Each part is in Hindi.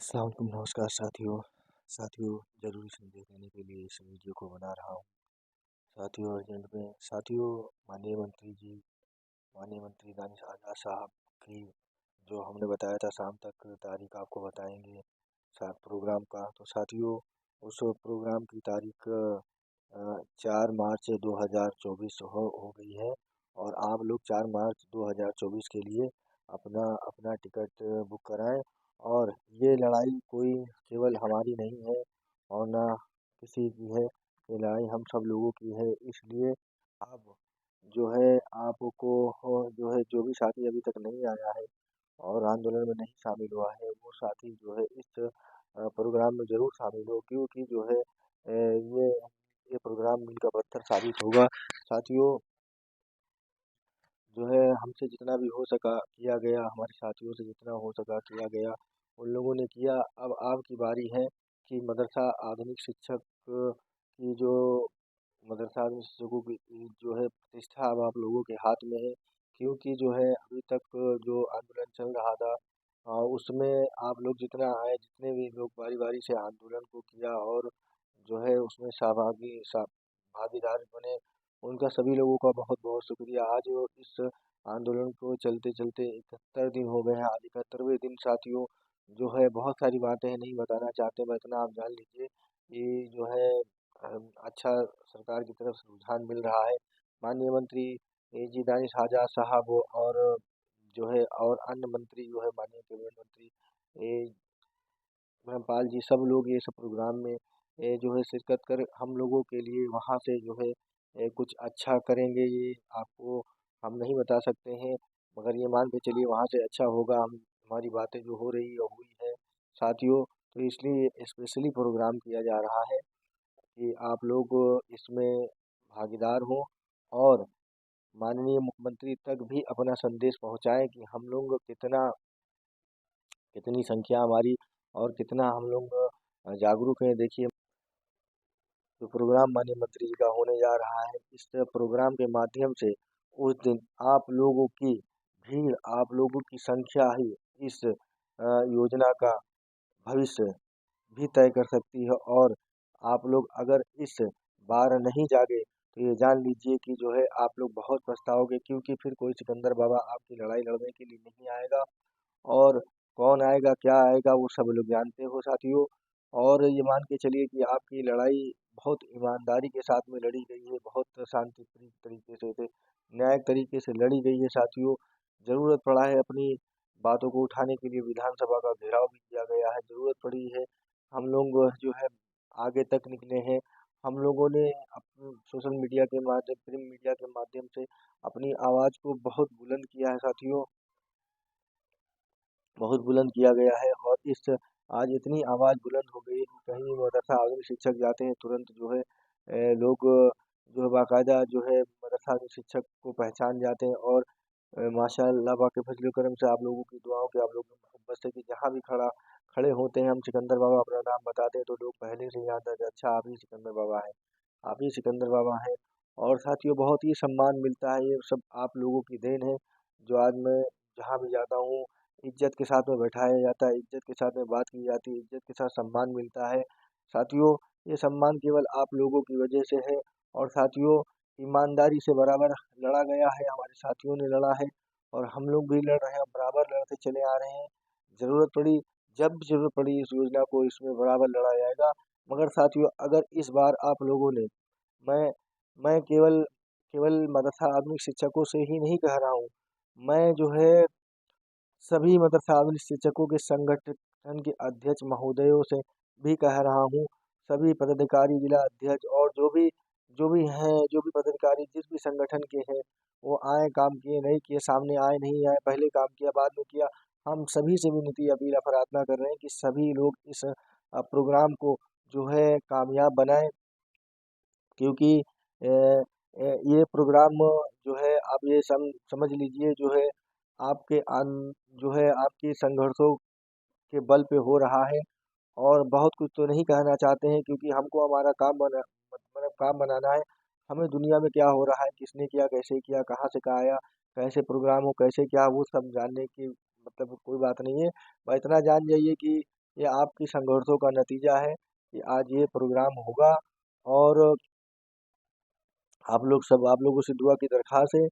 अस्सलाम वालेकुम, नमस्कार साथियों। साथियों, ज़रूरी संदेश देने के लिए इस वीडियो को बना रहा हूँ। साथियों, अर्जेंट में साथियों, माननीय मंत्री दानिश आज़ाद साहब की जो हमने बताया था शाम तक तारीख आपको बताएंगे प्रोग्राम का। तो साथियों, उस प्रोग्राम की तारीख 4 मार्च 2024 हो गई है और आप लोग 4 मार्च 2024 के लिए अपना अपना टिकट बुक कराएं। और ये लड़ाई कोई केवल हमारी नहीं है और ना किसी की है, ये लड़ाई हम सब लोगों की है। इसलिए अब जो है आपको जो है जो भी साथी अभी तक नहीं आया है और आंदोलन में नहीं शामिल हुआ है, वो साथी जो है इस प्रोग्राम में ज़रूर शामिल हो, क्योंकि जो है ये प्रोग्राम मील का पत्थर साबित होगा। साथियों, जो है हमसे जितना भी हो सका किया गया, हमारे साथियों से जितना हो सका किया गया, उन लोगों ने किया। अब आपकी बारी है कि मदरसा आधुनिक शिक्षक की जो मदरसा आधुनिक शिक्षकों की जो है प्रतिष्ठा अब आप लोगों के हाथ में है, क्योंकि जो है अभी तक जो आंदोलन चल रहा था उसमें आप लोग जितना आए, जितने भी लोग बारी बारी से आंदोलन को किया और जो है उसमें भागीदार बने, उनका सभी लोगों का बहुत बहुत शुक्रिया। आज इस आंदोलन को चलते चलते 71 दिन हो गए हैं। आज 71वें दिन साथियों, जो है बहुत सारी बातें हैं, नहीं बताना चाहते, मैं इतना आप जान लीजिए कि जो है अच्छा सरकार की तरफ से रुझान मिल रहा है। माननीय मंत्री जी दानिश आज़ाद साहब और जो है और अन्य मंत्री जो है माननीय कैबिनेट मंत्री धर्मपाल जी, सब लोग ये सब प्रोग्राम में जो है शिरकत कर हम लोगों के लिए वहाँ से जो है कुछ अच्छा करेंगे। ये आपको हम नहीं बता सकते हैं, मगर ये मान के चलिए वहाँ से अच्छा होगा। हम हमारी बातें जो हो रही है हुई है साथियों, तो इसलिए स्पेशली प्रोग्राम किया जा रहा है कि आप लोग इसमें भागीदार हों और माननीय मुख्यमंत्री तक भी अपना संदेश पहुंचाएं कि हम लोग कितनी संख्या हमारी और कितना हम लोग जागरूक हैं। देखिए, जो प्रोग्राम माननीय मंत्री जी का होने जा रहा है, इस प्रोग्राम के माध्यम से उस दिन आप लोगों की भीड़, आप लोगों की संख्या ही इस योजना का भविष्य भी तय कर सकती है। और आप लोग अगर इस बार नहीं जागे तो ये जान लीजिए कि जो है आप लोग बहुत पछताओगे, क्योंकि फिर कोई सिकंदर बाबा आपकी लड़ाई लड़ने के लिए नहीं आएगा। और कौन आएगा, क्या आएगा, वो सब लोग जानते हो साथियों। और ये मान के चलिए कि आपकी लड़ाई बहुत ईमानदारी के साथ में लड़ी गई है, बहुत शांतिप्रिय तरीके से न्यायिक तरीके से लड़ी गई है साथियों। ज़रूरत पड़ा है अपनी बातों को उठाने के लिए विधानसभा का घेराव भी किया गया है, ज़रूरत पड़ी है। हम लोग जो है आगे तक निकले हैं। हम लोगों ने सोशल मीडिया के माध्यम, प्रिंट मीडिया के माध्यम से अपनी आवाज़ को बहुत बुलंद किया है साथियों, बहुत बुलंद किया गया है। और इस आज इतनी आवाज़ बुलंद हो गई है कि कहीं भी मदरसा आधुनिक शिक्षक जाते हैं, तुरंत जो है लोग जो है बाकायदा जो है मदरसा आधुनिक शिक्षक को पहचान जाते हैं। और माशाअल्लाह पाक के फजल करम से, आप लोगों की दुआओं के, आप लोगों की मोहब्बत से कि जहाँ भी खड़े होते हैं हम सिकंदर बाबा अपना नाम बताते हैं, तो लोग पहले से ही याद आता है, अच्छा आप ही सिकंदर बाबा हैं, आप ही सिकंदर बाबा हैं। और साथियों, बहुत ही सम्मान मिलता है, ये सब आप लोगों की देन है। जो आज मैं जहाँ भी जाता हूँ, इज्जत के साथ में बैठाया जाता है, इज्जत के साथ में बात की जाती है, इज्जत के साथ सम्मान मिलता है साथियों। ये सम्मान केवल आप लोगों की वजह से है। और साथियों, ईमानदारी से बराबर लड़ा गया है, हमारे साथियों ने लड़ा है और हम लोग भी लड़ रहे हैं, बराबर लड़ते चले आ रहे हैं। ज़रूरत पड़ी, जब भी ज़रूरत पड़ी इस योजना को, इसमें बराबर लड़ा जाएगा। मगर साथियों, अगर इस बार आप लोगों ने, मैं मैं केवल केवल मदरसा आधुनिक शिक्षकों से ही नहीं कह रहा हूँ, मैं जो है सभी मदरसा आधुनिक शिक्षकों के संगठन के अध्यक्ष महोदयों से भी कह रहा हूँ, सभी पदाधिकारी, जिला अध्यक्ष और जो भी हैं, जो भी पदाधिकारी जिस भी संगठन के हैं, वो आए, काम किए नहीं किए, सामने आए नहीं आए, पहले काम किया बाद में किया, हम सभी से विनती अपील प्रार्थना कर रहे हैं कि सभी लोग इस प्रोग्राम को जो है कामयाब बनाएं। क्योंकि ये प्रोग्राम जो है आप ये समझ लीजिए, जो है आपके जो है आपके संघर्षों के बल पे हो रहा है। और बहुत कुछ तो नहीं कहना चाहते हैं, क्योंकि हमको हमारा काम मतलब काम बनाना है। हमें दुनिया में क्या हो रहा है, किसने किया, कैसे किया, कहाँ से कहाँ आया, कैसे प्रोग्राम हो, कैसे क्या, वो सब जानने की मतलब कोई बात नहीं है। बस इतना जान जाइए कि ये आपकी संघर्षों का नतीजा है कि आज ये प्रोग्राम होगा। और आप लोगों से दुआ की दरख्वास्त है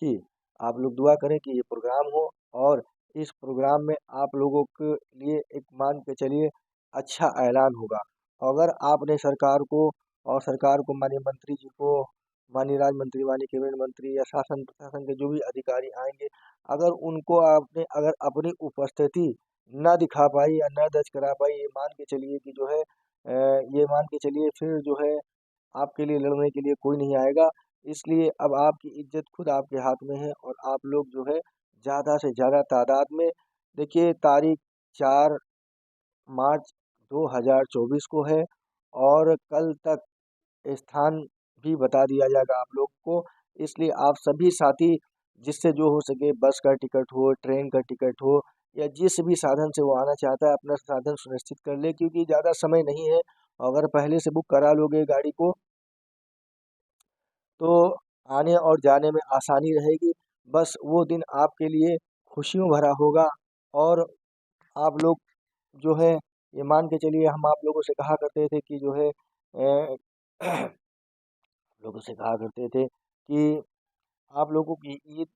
कि आप लोग दुआ करें कि ये प्रोग्राम हो, और इस प्रोग्राम में आप लोगों के लिए एक मान के चलिए अच्छा ऐलान होगा। अगर आपने सरकार को, और सरकार को माननीय मंत्री जी को, माननीय राज्य मंत्री, माननीय कैबिनेट मंत्री या शासन प्रशासन के जो भी अधिकारी आएंगे, अगर उनको आपने अगर अपनी उपस्थिति न दिखा पाई या न दर्ज करा पाई, ये मान के चलिए कि जो है ये मान के चलिए फिर जो है आपके लिए लड़ने के लिए कोई नहीं आएगा। इसलिए अब आपकी इज्जत खुद आपके हाथ में है, और आप लोग जो है ज़्यादा से ज़्यादा तादाद में, देखिए तारीख 4 मार्च 2024 को है, और कल तक स्थान भी बता दिया जाएगा आप लोग को। इसलिए आप सभी साथी जिससे जो हो सके, बस का टिकट हो, ट्रेन का टिकट हो, या जिस भी साधन से वो आना चाहता है अपना साधन सुनिश्चित कर ले, क्योंकि ज़्यादा समय नहीं है। अगर पहले से बुक करा लोगे गाड़ी को तो आने और जाने में आसानी रहेगी। बस वो दिन आपके लिए खुशियों भरा होगा। और आप लोग जो है ये मान के चलिए, हम आप लोगों से कहा करते थे कि जो है लोगों से कहा करते थे कि आप लोगों की ईद,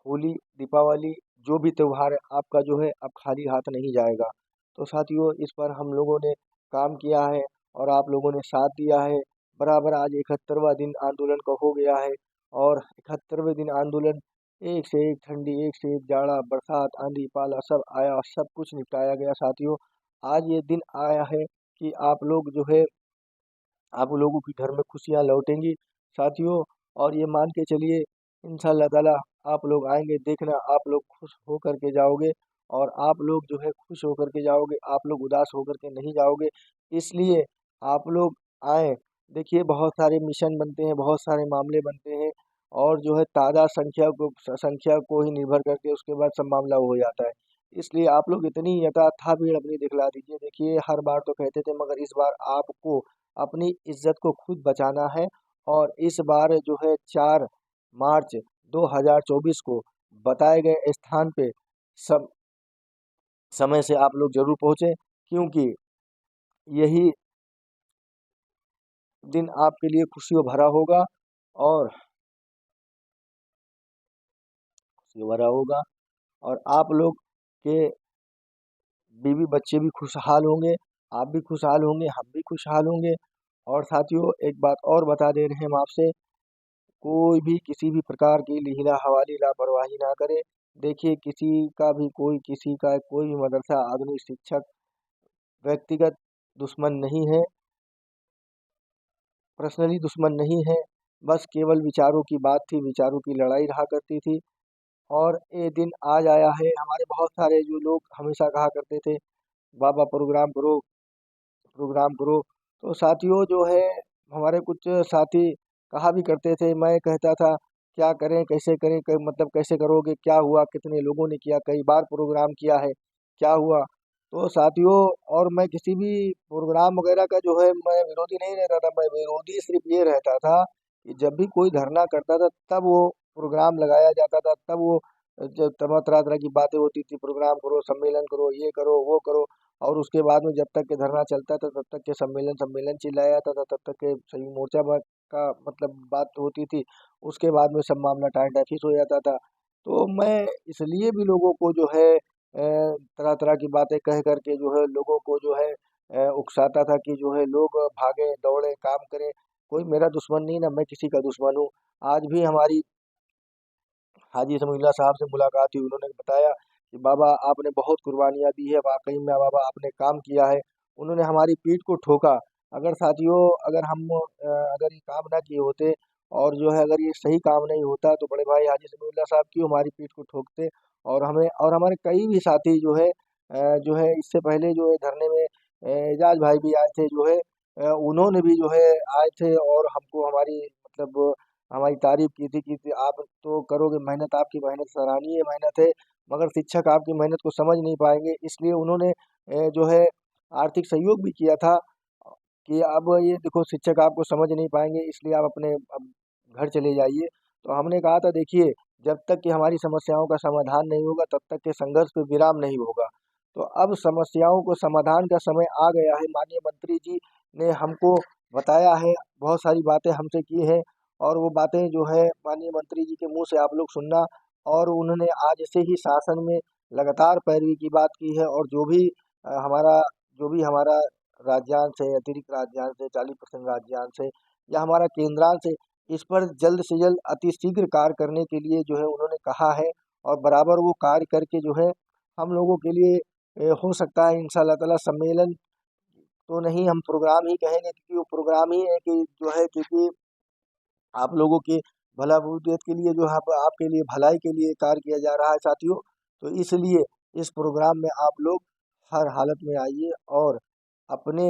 होली, दीपावली, जो भी त्योहार है आपका जो है अब खाली हाथ नहीं जाएगा। तो साथियों, इस पर हम लोगों ने काम किया है और आप लोगों ने साथ दिया है। बराबर आज 71वां दिन आंदोलन का हो गया है, और 71वें दिन आंदोलन, एक से एक ठंडी, एक से एक जाड़ा, बरसात, आंधी पाला सब आया, सब कुछ निपटाया गया साथियों। आज ये दिन आया है कि आप लोग जो है, आप लोगों के घर में खुशियाँ लौटेंगी साथियों। और ये मान के चलिए इंशाअल्लाह ताला आप लोग आएंगे, देखना आप लोग खुश होकर के जाओगे, और आप लोग जो है खुश होकर के जाओगे, आप लोग उदास होकर के नहीं जाओगे। इसलिए आप लोग आए। देखिए बहुत सारे मिशन बनते हैं, बहुत सारे मामले बनते हैं, और जो है तादाद संख्या को ही निर्भर करके उसके बाद सब मामला हो जाता है। इसलिए आप लोग इतनी यथाथा भीड़ अपनी दिखला दीजिए। देखिए हर बार तो कहते थे, मगर इस बार आपको अपनी इज्जत को खुद बचाना है। और इस बार जो है 4 मार्च 2024 को बताए गए स्थान पे सब समय से आप लोग जरूर पहुँचे, क्योंकि यही दिन आपके लिए खुशियों भरा होगा, और खुशियों भरा होगा, और आप लोग के बीवी बच्चे भी खुशहाल होंगे, आप भी खुशहाल होंगे, हम भी खुशहाल होंगे। और साथियों, एक बात और बता दे रहे हैं हम आपसे, कोई भी किसी भी प्रकार की लीला हवाली लापरवाही ना करे। देखिए किसी का कोई भी मदरसा आधुनिक शिक्षक व्यक्तिगत दुश्मन नहीं है, पर्सनली दुश्मन नहीं है। बस केवल विचारों की बात थी, विचारों की लड़ाई रहा करती थी। और ये दिन आज आया है। हमारे बहुत सारे जो लोग हमेशा कहा करते थे, बाबा प्रोग्राम करो, प्रोग्राम करो। तो साथियों जो है, हमारे कुछ साथी कहा भी करते थे, मैं कहता था क्या करें, कैसे करें, मतलब कैसे करोगे, क्या हुआ, कितने लोगों ने किया, कई बार प्रोग्राम किया है, क्या हुआ। तो साथियों, और मैं किसी भी प्रोग्राम वगैरह का जो है मैं विरोधी नहीं रहता था। मैं विरोधी सिर्फ ये रहता था कि जब भी कोई धरना करता था तब वो प्रोग्राम लगाया जाता था, तब वो जब तरह तरह तरह की बातें होती थी, प्रोग्राम करो, सम्मेलन करो, ये करो, वो करो। और उसके बाद में जब तक के धरना चलता था तब तक के सम्मेलन सम्मेलन चिल्लाया जाता था, तब तक के सही मोर्चा का मतलब बात होती थी। उसके बाद में सब मामला टाइम टाइफिस हो जाता था। तो मैं इसलिए भी लोगों को जो है तरह तरह की बातें कह करके जो है लोगों को जो है उकसाता था कि जो है लोग भागे दौड़े काम करें। कोई मेरा दुश्मन नहीं, ना मैं किसी का दुश्मन हूँ। आज भी हमारी हाजी समीउल्लाह साहब से मुलाकात हुई, उन्होंने बताया कि बाबा आपने बहुत कुर्बानियाँ दी है, वाक़ई में बाबा आपने काम किया है। उन्होंने हमारी पीठ को ठोका। अगर साथियों, अगर ये काम ना किए होते, और जो है अगर ये सही काम नहीं होता, तो बड़े भाई हाजी समीउल्लाह साहब क्यों हमारी पीठ को ठोकते। और हमें और हमारे कई भी साथी जो है इससे पहले जो है धरने में एजाज भाई भी आए थे जो है, उन्होंने भी जो है आए थे, और हमको हमारी तारीफ की थी कि आप तो करोगे मेहनत, आपकी मेहनत सराहनीय मेहनत है, मगर शिक्षक आपकी मेहनत को समझ नहीं पाएंगे। इसलिए उन्होंने जो है आर्थिक सहयोग भी किया था कि अब ये देखो शिक्षक आपको समझ नहीं पाएंगे, इसलिए आप अपने अब घर चले जाइए। तो हमने कहा था देखिए, जब तक कि हमारी समस्याओं का समाधान नहीं होगा तब तक के संघर्ष पे विराम नहीं होगा। तो अब समस्याओं को समाधान का समय आ गया है। माननीय मंत्री जी ने हमको बताया है, बहुत सारी बातें हमसे की हैं और वो बातें जो है माननीय मंत्री जी के मुँह से आप लोग सुनना। और उन्होंने आज से ही शासन में लगातार पैरवी की बात की है और हमारा जो भी हमारा राज्यांश है, अतिरिक्त राज्यांश है, 40% राज्यांश है या हमारा केंद्रांश है, इस पर जल्द से जल्द अतिशीघ्र कार्य करने के लिए जो है उन्होंने कहा है और बराबर वो कार्य करके जो है हम लोगों के लिए हो सकता है इंशाल्लाह ताला सम्मेलन तो नहीं, हम प्रोग्राम ही कहेंगे क्योंकि वो प्रोग्राम ही है कि जो है क्योंकि आप लोगों के भला बहूटियत के लिए जो आपके लिए भलाई के लिए कार्य किया जा रहा है साथियों। तो इसलिए इस प्रोग्राम में आप लोग हर हालत में आइए और अपने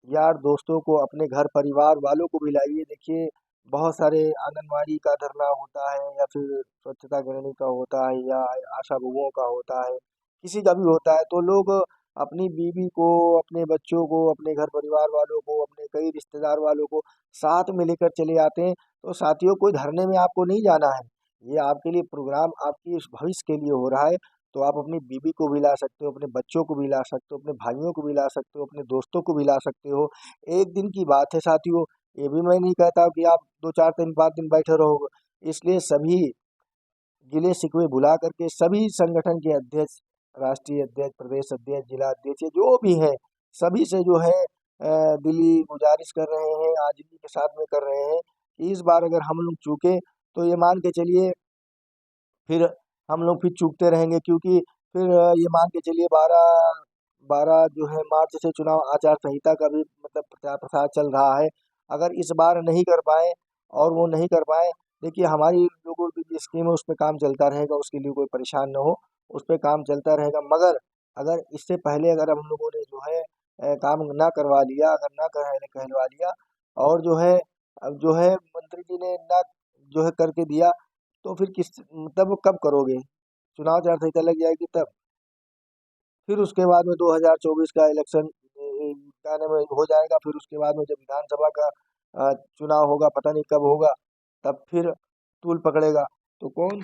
यार दोस्तों को, अपने घर परिवार वालों को भी लाइए। देखिए बहुत सारे आंगनवाड़ी का धरना होता है या फिर स्वच्छता गृहिणी का होता है या आशा बहुओं का होता है, किसी का भी होता है तो लोग अपनी बीवी को, अपने बच्चों को, अपने घर परिवार वालों को, अपने कई रिश्तेदार वालों को साथ में लेकर चले आते हैं। तो साथियों कोई धरने में आपको नहीं जाना है, ये आपके लिए प्रोग्राम आपकी इस भविष्य के लिए हो रहा है। तो आप अपनी बीवी को भी ला सकते हो, अपने बच्चों को भी ला सकते हो, अपने भाइयों को भी ला सकते हो, अपने दोस्तों को भी ला सकते हो। एक दिन की बात है साथियों, ये भी मैं नहीं कहता कि आप 2-4 दिन 5 दिन बैठे रहोगे। इसलिए सभी गिले शिकवे भुला करके सभी संगठन के अध्यक्ष, राष्ट्रीय अध्यक्ष, प्रदेश अध्यक्ष, जिला अध्यक्ष, ये जो भी है सभी से जो है दिली गुजारिश कर रहे हैं, आजिजी के साथ में कर रहे हैं कि इस बार अगर हम लोग चूके तो ये मान के चलिए फिर हम लोग फिर चूकते रहेंगे क्योंकि फिर ये मान के चलिए 12 जो है मार्च से चुनाव आचार संहिता का भी मतलब प्रचार प्रसार चल रहा है। अगर इस बार नहीं कर पाए और वो नहीं कर पाए, देखिए हमारी लोगों की जो स्कीम है उस पे काम चलता रहेगा, उसके लिए कोई परेशान ना हो, उस पे काम चलता रहेगा। मगर अगर इससे पहले अगर हम लोगों ने जो है काम ना करवा लिया, अगर ना कहलवा लिया और जो है अब जो है मंत्री जी ने ना जो है करके दिया तो फिर किस मतलब कब करोगे? चुनाव आचार संहिता लग जाएगी तब। फिर उसके बाद में 2024 का इलेक्शन क्या नाम है हो जाएगा। फिर उसके बाद में जब विधानसभा का चुनाव होगा, पता नहीं कब होगा, तब फिर टूल पकड़ेगा। तो कौन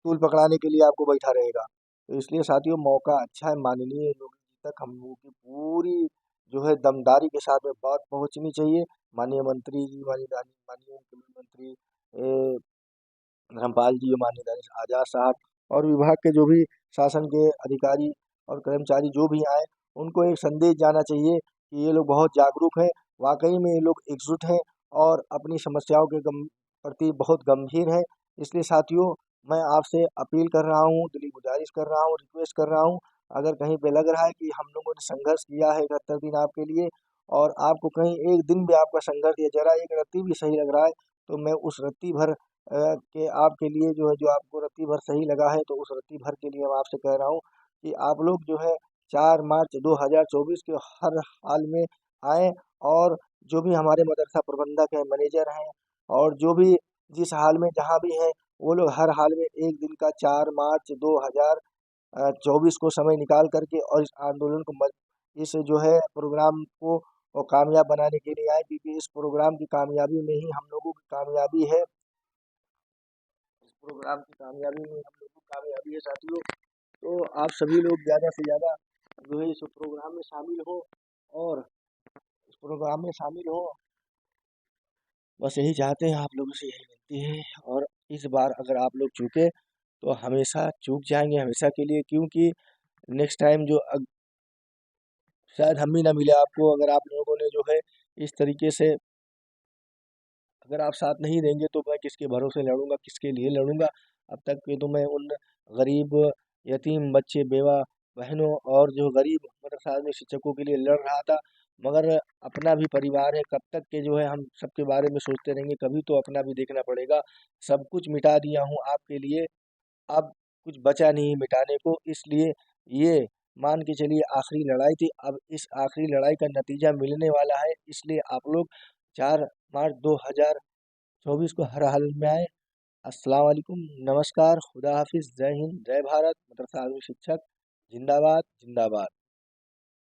टूल पकड़ाने के लिए आपको बैठा रहेगा? तो इसलिए साथियों मौका अच्छा है, माननीय योगी जी तक हम लोगों की पूरी जो है दमदारी के साथ में बात पहुंचनी चाहिए। माननीय मंत्री जी, माननीय मुख्यमंत्री धर्मपाल जी, माननीय दानिश आज़ाद साहब और विभाग के जो भी शासन के अधिकारी और कर्मचारी जो भी आए, उनको एक संदेश जाना चाहिए कि ये लोग बहुत जागरूक हैं, वाकई में ये लोग एकजुट हैं और अपनी समस्याओं के प्रति बहुत गंभीर हैं। इसलिए साथियों मैं आपसे अपील कर रहा हूँ, दिली गुजारिश कर रहा हूँ, रिक्वेस्ट कर रहा हूँ, अगर कहीं पे लग रहा है कि हम लोगों ने संघर्ष किया है 71 दिन आपके लिए और आपको कहीं एक दिन भी आपका संघर्ष या जरा एक रत्ती भी सही लग रहा है, तो मैं उस रत्ती भर के आपके लिए जो है जो आपको रत्ती भर सही लगा है तो उस रत्ती भर के लिए मैं आपसे कह रहा हूँ कि आप लोग जो है 4 मार्च 2024 के हर हाल में आएँ और जो भी हमारे मदरसा प्रबंधक हैं, मैनेजर हैं और जो भी जिस हाल में जहाँ भी हैं, वो लोग हर हाल में एक दिन का 4 मार्च 2024 को समय निकाल कर के और इस आंदोलन को इस जो है प्रोग्राम को कामयाब बनाने के लिए आए क्योंकि इस प्रोग्राम की कामयाबी में ही हम लोगों की कामयाबी है। इस प्रोग्राम की कामयाबी में हम लोगों की कामयाबी है साथियों। तो आप सभी लोग ज़्यादा से ज़्यादा जो है इस प्रोग्राम में शामिल हो और इस प्रोग्राम में शामिल हो। बस यही चाहते हैं, आप लोगों से यही विनती है। और इस बार अगर आप लोग चूके तो हमेशा चूक जाएंगे हमेशा के लिए, क्योंकि नेक्स्ट टाइम जो शायद हम भी ना मिले आपको अगर आप लोगों ने जो है इस तरीके से अगर आप साथ नहीं देंगे तो मैं किसके भरोसे लड़ूंगा, किसके लिए लड़ूंगा? अब तक के तो मैं उन गरीब, यतीम बच्चे, बेवा बहनों और जो गरीब मदरसा में शिक्षकों के लिए लड़ रहा था। मगर अपना भी परिवार है, कब तक के जो है हम सबके बारे में सोचते रहेंगे, कभी तो अपना भी देखना पड़ेगा। सब कुछ मिटा दिया हूँ आपके लिए, अब कुछ बचा नहीं मिटाने को। इसलिए ये मान के चलिए आखिरी लड़ाई थी, अब इस आखिरी लड़ाई का नतीजा मिलने वाला है। इसलिए आप लोग 4 मार्च 2024 को हर हाल में आए। अस्सलाम वालेकुम, नमस्कार, खुदा हाफिज़, जय हिंद, जय भारत, मदरसा आज़मी शिक्षक जिंदाबाद जिंदाबाद।